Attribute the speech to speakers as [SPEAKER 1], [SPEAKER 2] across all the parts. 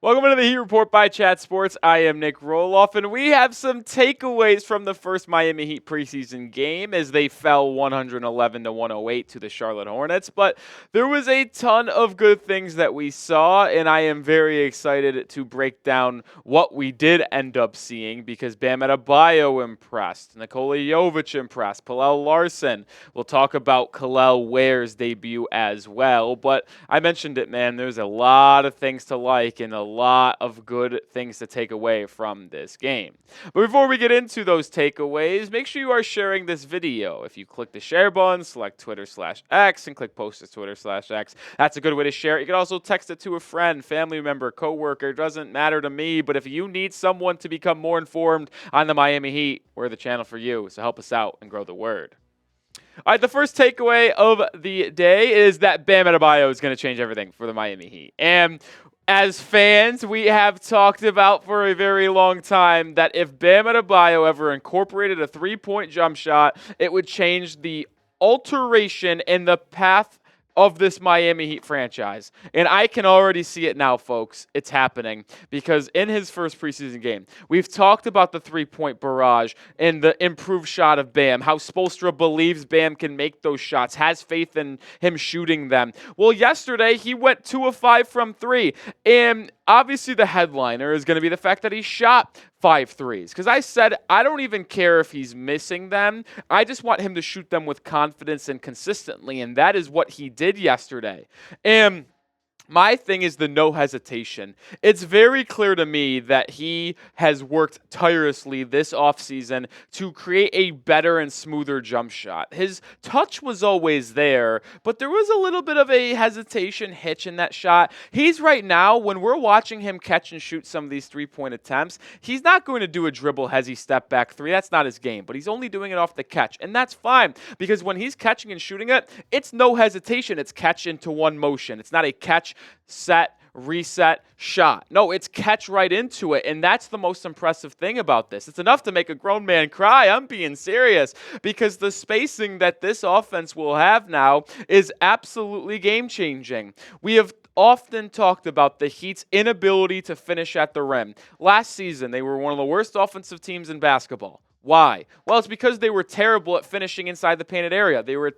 [SPEAKER 1] Welcome to the Heat Report by Chat Sports. I am Nic Rohloff, and we have some takeaways from the first Miami Heat preseason game as they fell 111-108 to the Charlotte Hornets. But there was a ton of good things that we saw, and I am very excited to break down what we did end up seeing because Bam Adebayo impressed, Nikola Jovic impressed, Pelle Larsson. We'll talk about Kel'el Ware's debut as well. But I mentioned it, man. There's a lot of things to like and a lot of good things to take away from this game. But before we get into those takeaways, make sure you are sharing this video. If you click the share button, select Twitter/X, and click post to Twitter/X, that's a good way to share it. You can also text it to a friend, family member, coworker. It doesn't matter to me, but if you need someone to become more informed on the Miami Heat, we're the channel for you. So help us out and grow the word. All right, the first takeaway of the day is that Bam Adebayo is going to change everything for the Miami Heat. And as fans, we have talked about for a very long time that if Bam Adebayo ever incorporated a three-point jump shot, it would change the alteration in the path of this Miami Heat franchise. And I can already see it now, folks. It's happening because in his first preseason game, we've talked about the three-point barrage and the improved shot of Bam, how Spoelstra believes Bam can make those shots, has faith in him shooting them. Well, yesterday, he went 2 of 5 from 3. And obviously the headliner is going to be the fact that he shot 5 threes. Because I said, I don't even care if he's missing them. I just want him to shoot them with confidence and consistently. And that is what he did yesterday. And my thing is the no hesitation. It's very clear to me that he has worked tirelessly this offseason to create a better and smoother jump shot. His touch was always there, but there was a little bit of a hesitation hitch in that shot. He's right now, when we're watching him catch and shoot some of these three-point attempts, he's not going to do a dribble hezzy step back three. That's not his game, but he's only doing it off the catch. And that's fine because when he's catching and shooting it, it's no hesitation. It's catch into one motion. It's not a catch, set, reset, shot. No, it's catch right into it, and that's the most impressive thing about this. It's enough to make a grown man cry. I'm being serious because the spacing that this offense will have now is absolutely game-changing. We have often talked about the Heat's inability to finish at the rim. Last season, they were one of the worst offensive teams in basketball. Why? Well, it's because they were terrible at finishing inside the painted area. They were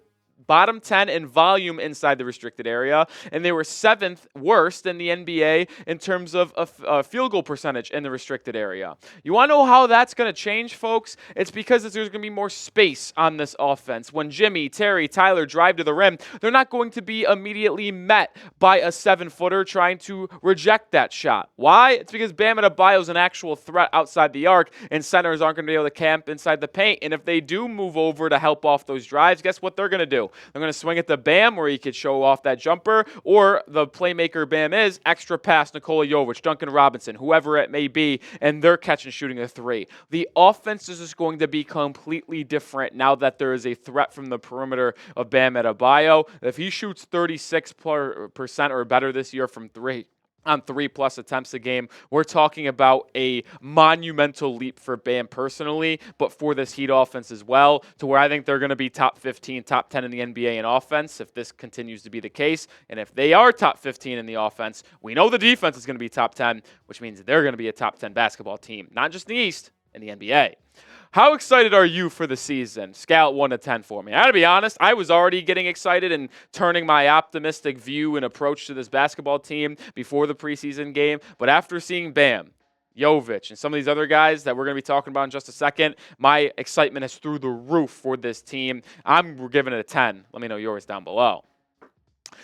[SPEAKER 1] bottom 10 in volume inside the restricted area, and they were 7th worst in the NBA in terms of a field goal percentage in the restricted area. You want to know how that's going to change, folks? It's because there's going to be more space on this offense. When Jimmy, Terry, Tyler drive to the rim, they're not going to be immediately met by a 7-footer trying to reject that shot. Why? It's because Bam Adebayo is an actual threat outside the arc, and centers aren't going to be able to camp inside the paint. And if they do move over to help off those drives, guess what they're going to do? They're going to swing at the Bam where he could show off that jumper, or the playmaker Bam is, extra pass Nikola Jovic, Duncan Robinson, whoever it may be, and they're catching shooting a three. The offense is just going to be completely different now that there is a threat from the perimeter of Bam Adebayo. If he shoots 36% or better this year from three, on 3+ attempts a game, we're talking about a monumental leap for Bam personally, but for this Heat offense as well, to where I think they're going to be top 15, top 10 in the NBA in offense if this continues to be the case. And if they are top 15 in the offense, we know the defense is going to be top 10, which means they're going to be a top 10 basketball team, not just in the East, in the NBA. How excited are you for the season? Scale 1 to 10 for me. I gotta be honest, I was already getting excited and turning my optimistic view and approach to this basketball team before the preseason game. But after seeing Bam, Jovic, and some of these other guys that we're going to be talking about in just a second, my excitement is through the roof for this team. I'm giving it a 10. Let me know yours down below.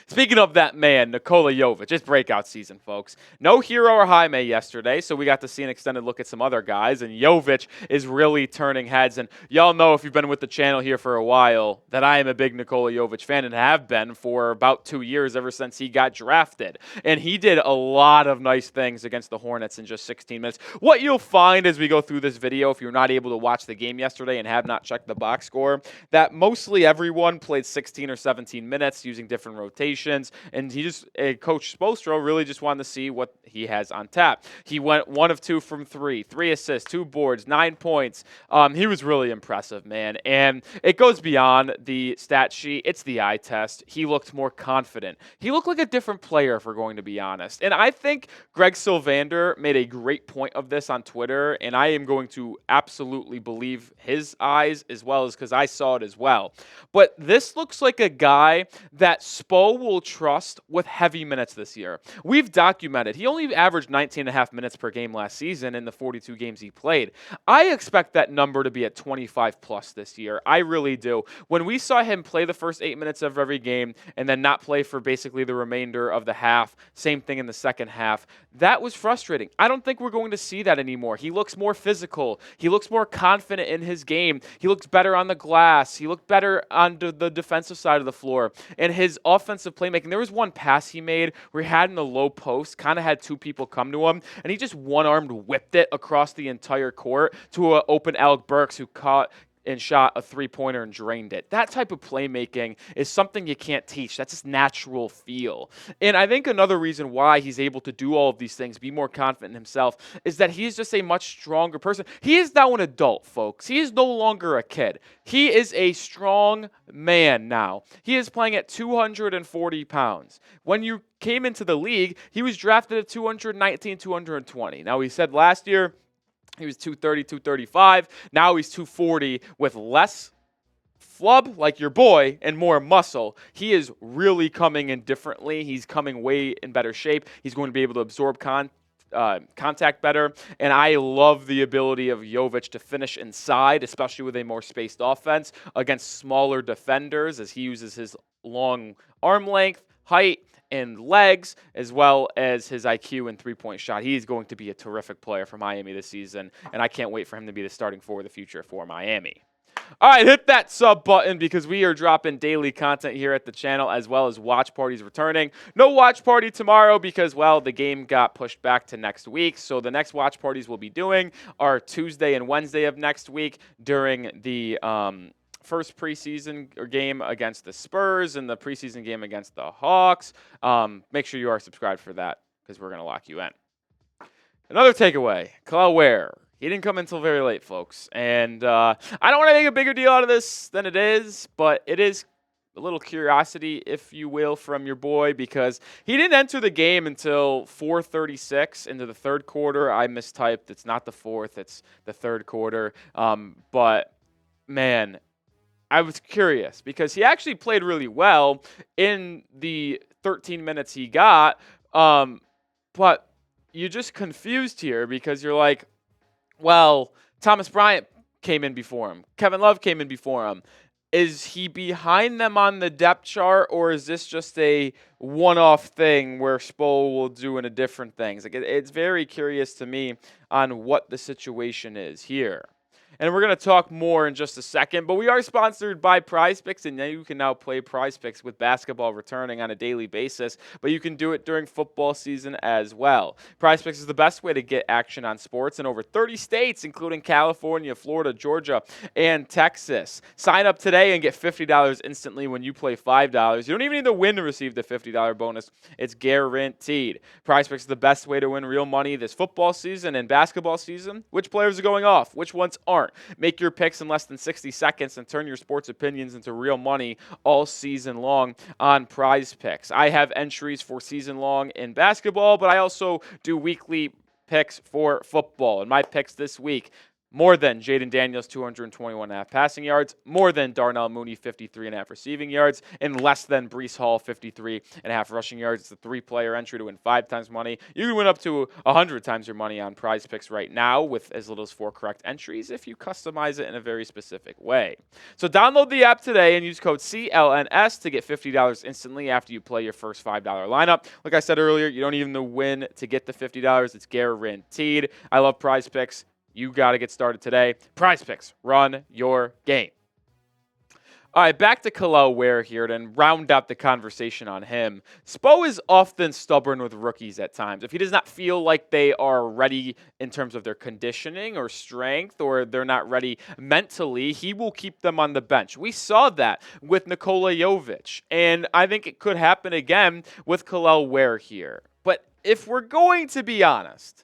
[SPEAKER 1] Speaking of that man, Nikola Jovic, it's breakout season, folks. No Hero or Jaime yesterday, so we got to see an extended look at some other guys, and Jovic is really turning heads. And y'all know, if you've been with the channel here for a while, that I am a big Nikola Jovic fan and have been for about 2 years, ever since he got drafted. And he did a lot of nice things against the Hornets in just 16 minutes. What you'll find as we go through this video, if you're not able to watch the game yesterday and have not checked the box score, that mostly everyone played 16 or 17 minutes using different rotations. expectations. And Coach Spoelstra really just wanted to see what he has on tap. He went 1 of 2 from 3 assists, 2 boards, 9 points. He was really impressive, man. And it goes beyond the stat sheet. It's the eye test. He looked more confident. He looked like a different player, if we're going to be honest. And I think Greg Sylvander made a great point of this on Twitter, and I am going to absolutely believe his eyes as well as because I saw it as well. But this looks like a guy that Spo will trust with heavy minutes this year. We've documented he only averaged 19.5 minutes per game last season in the 42 games he played. I expect that number to be at 25 plus this year. I really do. When we saw him play the first 8 minutes of every game and then not play for basically the remainder of the half, same thing in the second half, that was frustrating. I don't think we're going to see that anymore. He looks more physical. He looks more confident in his game. He looks better on the glass. He looked better on the defensive side of the floor. And his offensive playmaking, there was one pass he made where he had in the low post, kind of had 2 people come to him, and he just one-armed whipped it across the entire court to an open Alec Burks who caught and shot a 3-pointer and drained it. That type of playmaking is something you can't teach. That's just natural feel. And I think another reason why he's able to do all of these things, be more confident in himself, is that he's just a much stronger person. He is now an adult, folks. He is no longer a kid. He is a strong man now. He is playing at 240 pounds. When you came into the league, he was drafted at 219, 220. Now, he said last year, he was 230, 235. Now he's 240 with less flub, like your boy, and more muscle. He is really coming in differently. He's coming way in better shape. He's going to be able to absorb contact better. And I love the ability of Jovic to finish inside, especially with a more spaced offense against smaller defenders as he uses his long arm length, height, and legs, as well as his IQ and three-point shot. He's going to be a terrific player for Miami this season, and I can't wait for him to be the starting forward of the future for Miami. All right, hit that sub button because we are dropping daily content here at the channel as well as watch parties returning. No watch party tomorrow because, well, the game got pushed back to next week. So the next watch parties we'll be doing are Tuesday and Wednesday of next week during the first preseason game against the Spurs and the preseason game against the Hawks. Make sure you are subscribed for that because we're going to lock you in. Another takeaway, Kel'el Ware. He didn't come until very late, folks. And I don't want to make a bigger deal out of this than it is, but it is a little curiosity, if you will, from your boy because he didn't enter the game until 4:36 into the third quarter. I mistyped. It's not the fourth. It's the third quarter. But, man, I was curious because he actually played really well in the 13 minutes he got. But you're just confused here because you're like, well, Thomas Bryant came in before him. Kevin Love came in before him. Is he behind them on the depth chart, or is this just a one-off thing where Spo will do in a different things? Like it's very curious to me on what the situation is here. And we're going to talk more in just a second, but we are sponsored by PrizePicks, and you can now play PrizePicks with basketball returning on a daily basis, but you can do it during football season as well. PrizePicks is the best way to get action on sports in over 30 states, including California, Florida, Georgia, and Texas. Sign up today and get $50 instantly when you play $5. You don't even need to win to receive the $50 bonus. It's guaranteed. PrizePicks is the best way to win real money this football season and basketball season. Which players are going off? Which ones aren't? Make your picks in less than 60 seconds and turn your sports opinions into real money all season long on PrizePicks. I have entries for season long in basketball, but I also do weekly picks for football. And my picks this week, more than Jaden Daniels, 221.5 passing yards, more than Darnell Mooney, 53.5 receiving yards, and less than Breece Hall, 53.5 rushing yards. It's a 3-player entry to win 5 times money. You can win up to 100 times your money on PrizePicks right now with as little as 4 correct entries if you customize it in a very specific way. So download the app today and use code CLNS to get $50 instantly after you play your first $5 lineup. Like I said earlier, you don't even win to get the $50. It's guaranteed. I love PrizePicks. You got to get started today. PrizePicks, run your game. All right, back to Kel'el Ware here to round out the conversation on him. Spo is often stubborn with rookies at times. If he does not feel like they are ready in terms of their conditioning or strength, or they're not ready mentally, he will keep them on the bench. We saw that with Nikola Jovic, and I think it could happen again with Kel'el Ware here. But if we're going to be honest,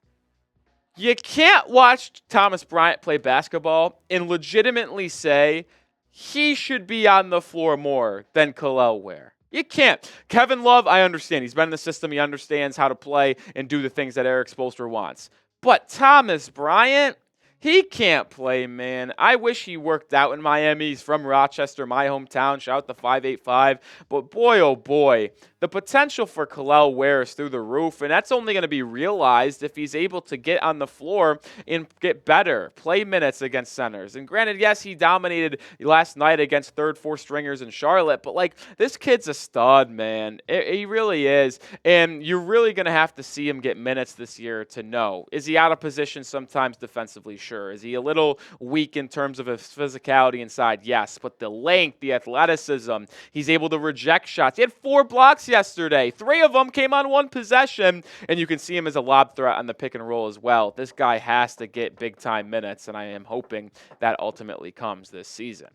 [SPEAKER 1] you can't watch Thomas Bryant play basketball and legitimately say he should be on the floor more than Kel'el Ware. You can't. Kevin Love, I understand. He's been in the system. He understands how to play and do the things that Eric Spoelstra wants. But Thomas Bryant, he can't play, man. I wish he worked out in Miami. He's from Rochester, my hometown. Shout out to 585. But boy, oh boy, the potential for Kel'el Ware is through the roof, and that's only going to be realized if he's able to get on the floor and get better, play minutes against centers. And granted, yes, he dominated last night against third, fourth stringers in Charlotte, but like this kid's a stud, man. He really is, and you're really going to have to see him get minutes this year to know. Is he out of position sometimes defensively? Sure. Is he a little weak in terms of his physicality inside? Yes, but the length, the athleticism, he's able to reject shots. He had 4 blocks yesterday. 3 of them came on 1 possession, and you can see him as a lob threat on the pick and roll as well. This guy has to get big-time minutes, and I am hoping that ultimately comes this season.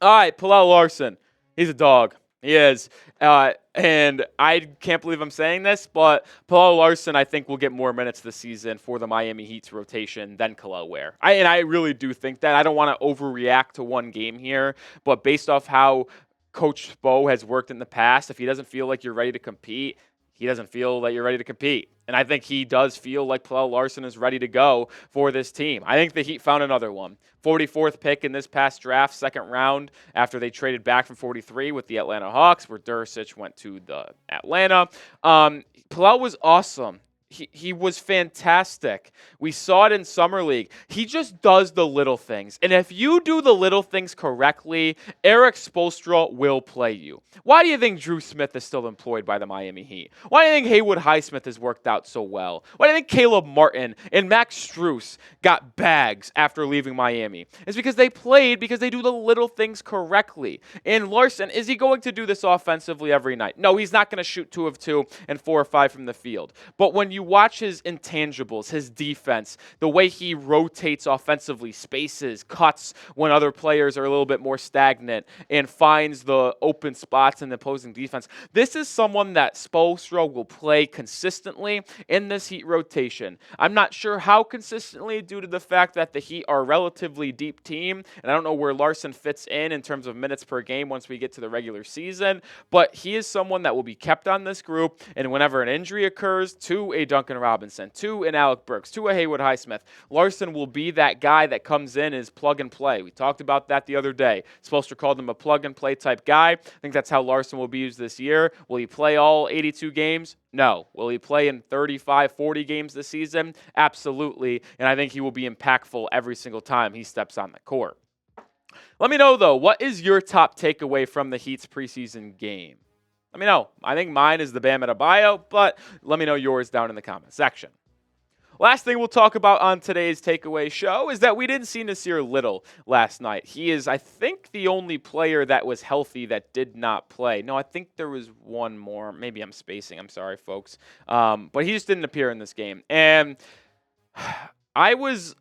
[SPEAKER 1] All right, Pelle Larsson. He's a dog. He is. And I can't believe I'm saying this, but Pelle Larsson, I think, will get more minutes this season for the Miami Heat's rotation than Kel'el Ware. And I really do think that. I don't want to overreact to one game here, but based off how Coach Spo has worked in the past, if he doesn't feel like you're ready to compete, he doesn't feel that you're ready to compete. And I think he does feel like Pelle Larsson is ready to go for this team. I think the Heat found another one. 44th pick in this past draft, second round, after they traded back from 43 with the Atlanta Hawks, where Dursic went to the Atlanta. Pelle was awesome. He was fantastic. We saw it in Summer League. He just does the little things. And if you do the little things correctly, Eric Spoelstra will play you. Why do you think Drew Smith is still employed by the Miami Heat? Why do you think Haywood Highsmith has worked out so well? Why do you think Caleb Martin and Max Strus got bags after leaving Miami? It's because they played because they do the little things correctly. And Larsson, is he going to do this offensively every night? No, he's not going to shoot 2 of 2 and 4 or 5 from the field. But when you watch his intangibles, his defense, the way he rotates offensively, spaces, cuts when other players are a little bit more stagnant, and finds the open spots in the opposing defense. This is someone that Spoelstra will play consistently in this Heat rotation. I'm not sure how consistently due to the fact that the Heat are a relatively deep team, and I don't know where Larsson fits in terms of minutes per game once we get to the regular season, but he is someone that will be kept on this group, and whenever an injury occurs to a Duncan Robinson, to an Alec Burks, to a Haywood Highsmith, Larsson will be that guy that comes in as plug and play. We talked about that the other day. Spoelstra called him a plug and play type guy. I think that's how Larsson will be used this year. Will he play all 82 games? No. Will he play in 35, 40 games this season? Absolutely. And I think he will be impactful every single time he steps on the court. Let me know, though, what is your top takeaway from the Heat's preseason game? Let me know. I think mine is the Bam Adebayo, but let me know yours down in the comment section. Last thing we'll talk about on today's takeaway show is that we didn't see Nasir Little last night. He is, I think, the only player that was healthy that did not play. No, I think there was one more. Maybe I'm spacing. I'm sorry, folks. But he just didn't appear in this game. And I was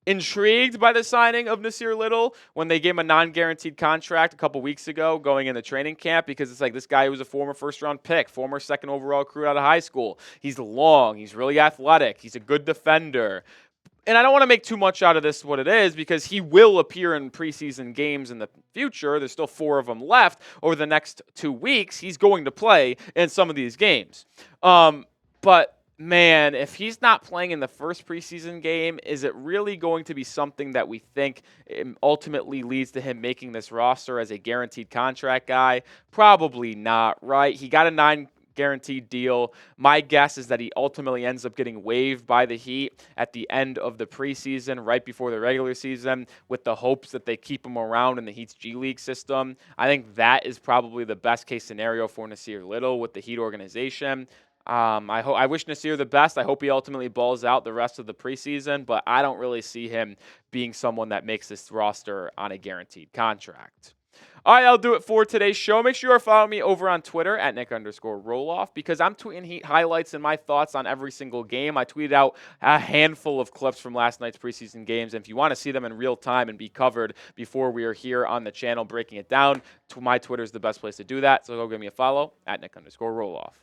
[SPEAKER 1] intrigued by the signing of Nasir Little when they gave him a non-guaranteed contract a couple weeks ago going into training camp, because it's like this guy was a former first-round pick, former second overall recruit out of high school. He's long. He's really athletic. He's a good defender. And I don't want to make too much out of this what it is, because he will appear in preseason games in the future. There's still 4 of them left over the next 2 weeks. He's going to play in some of these games. But man, if he's not playing in the first preseason game, is it really going to be something that we think ultimately leads to him making this roster as a guaranteed contract guy? Probably not, right? He got a non-guaranteed deal. My guess is that he ultimately ends up getting waived by the Heat at the end of the preseason, right before the regular season, with the hopes that they keep him around in the Heat's G League system. I think that is probably the best case scenario for Nasir Little with the Heat organization. I wish Nasir the best. I hope he ultimately balls out the rest of the preseason, but I don't really see him being someone that makes this roster on a guaranteed contract. All right, I'll do it for today's show. Make sure you are following me over on Twitter at Nic_Rohloff because I'm tweeting Heat highlights and my thoughts on every single game. I tweeted out a handful of clips from last night's preseason games. And if you want to see them in real time and be covered before we are here on the channel breaking it down, my Twitter is the best place to do that. So go give me a follow at Nic_Rohloff.